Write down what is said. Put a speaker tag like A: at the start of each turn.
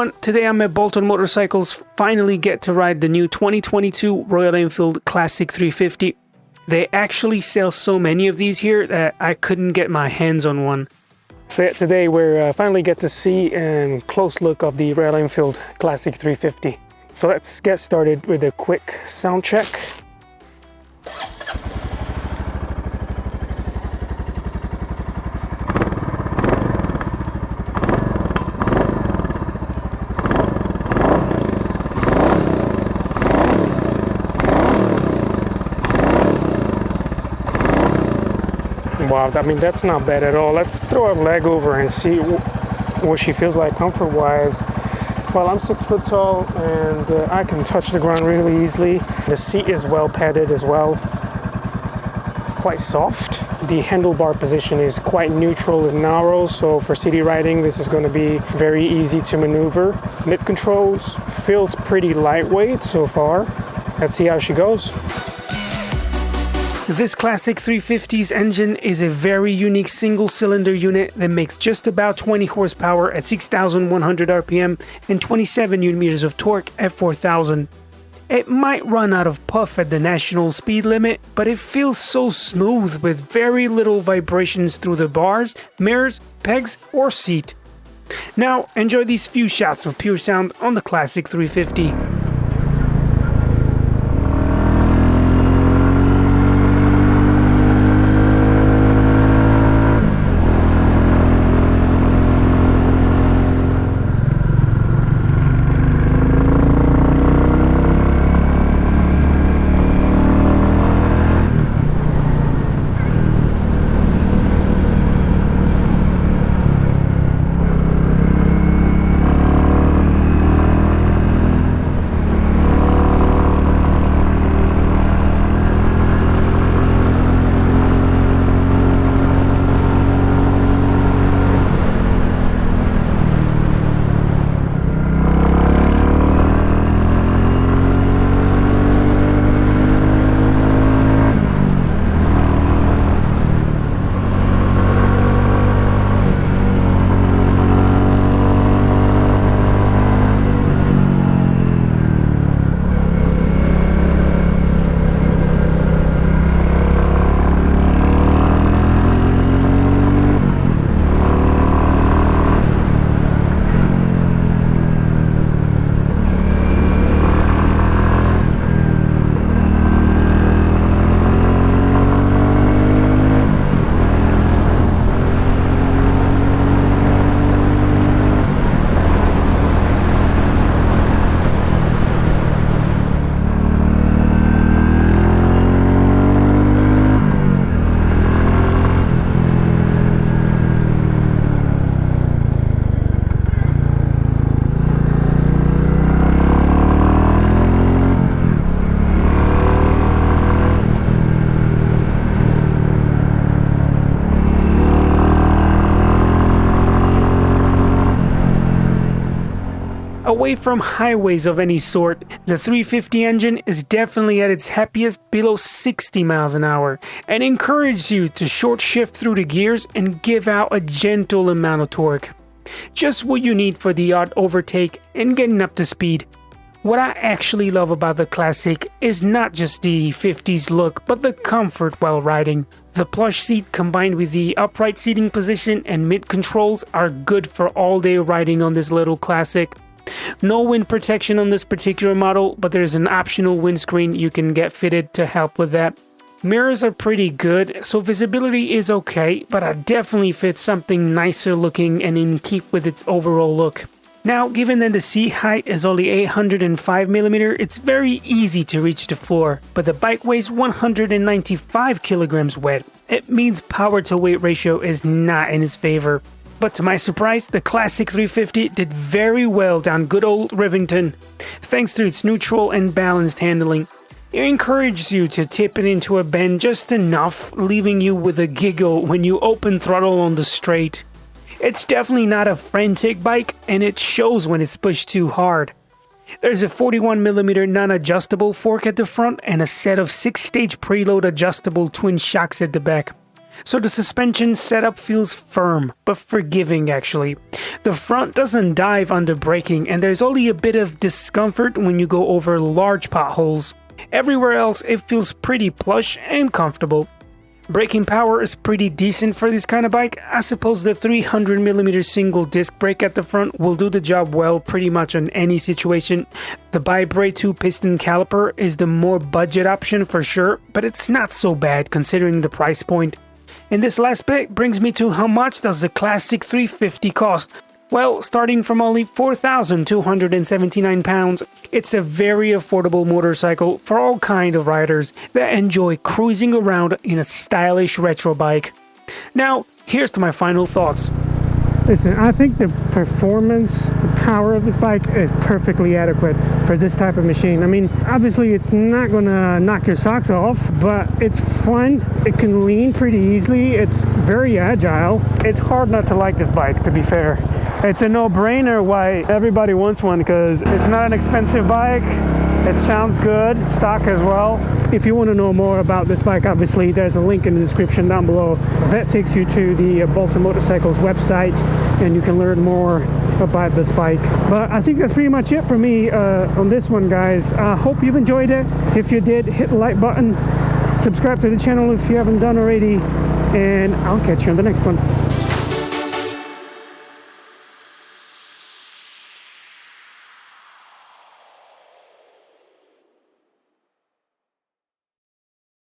A: everyone, today I'm at Bolton Motorcycles, finally get to ride the new 2022 Royal Enfield Classic 350. They actually sell so many of these here that I couldn't get my hands on one. So yeah, today we're finally get to see a close look of the Royal Enfield Classic 350. So let's get started with a quick sound check. Wow, I mean, that's not bad at all. Let's throw a leg over and see what she feels like comfort-wise. Well, I'm 6 foot tall and I can touch the ground really easily. The seat is well padded as well, quite soft. The handlebar position is quite neutral and narrow, so for city riding this is going to be very easy to maneuver. Mid controls feels pretty lightweight so far. Let's see how she goes. This Classic 350's engine is a very unique single-cylinder unit that makes just about 20 horsepower at 6,100 RPM and 27 Nm of torque at 4,000. It might run out of puff at the national speed limit, but it feels so smooth with very little vibrations through the bars, mirrors, pegs, or seat. Now, enjoy these few shots of pure sound on the Classic 350. Away from highways of any sort, the 350 engine is definitely at its happiest below 60 miles an hour and encourages you to short shift through the gears and give out a gentle amount of torque. Just what you need for the odd overtake and getting up to speed. What I actually love about the Classic is not just the 50's look, but the comfort while riding. The plush seat combined with the upright seating position and mid controls are good for all day riding on this little Classic. No wind protection on this particular model, but there's an optional windscreen you can get fitted to help with that. Mirrors are pretty good, so visibility is okay, but I definitely fit something nicer looking and in keep with its overall look. Now, given that the seat height is only 805mm, it's very easy to reach the floor, but the bike weighs 195 kilograms wet. It means power to weight ratio is not in its favor. But to my surprise, the Classic 350 did very well down good old Rivington, thanks to its neutral and balanced handling. It encourages you to tip it into a bend just enough, leaving you with a giggle when you open throttle on the straight. It's definitely not a frantic bike, and it shows when it's pushed too hard. There's a 41mm non-adjustable fork at the front and a set of 6-stage preload adjustable twin shocks at the back. So the suspension setup feels firm, but forgiving actually. The front doesn't dive under braking, and there's only a bit of discomfort when you go over large potholes. Everywhere else it feels pretty plush and comfortable. Braking power is pretty decent for this kind of bike. I suppose the 300mm single disc brake at the front will do the job well pretty much on any situation. The Vibrate 2 piston caliper is the more budget option for sure, but it's not so bad considering the price point. And this last bit brings me to how much does the Classic 350 cost? Well, starting from only £4,279, it's a very affordable motorcycle for all kind of riders that enjoy cruising around in a stylish retro bike. Now, here's to my final thoughts.
B: Listen, I think the performance, the power of this bike is perfectly adequate for this type of machine. I mean, obviously it's not gonna knock your socks off, but it's fun. It can lean pretty easily. It's very agile. It's hard not to like this bike, to be fair. It's a no-brainer why everybody wants one, because it's not an expensive bike. It sounds good, stock as well. If you want to know more about this bike, obviously there's a link in the description down below. That takes you to the Bolton Motorcycles website, and you can learn more about this bike. But I think that's pretty much it for me on this one, guys. I hope you've enjoyed it. If you did, hit the like button. Subscribe to the channel if you haven't done already. And I'll catch you on the next one.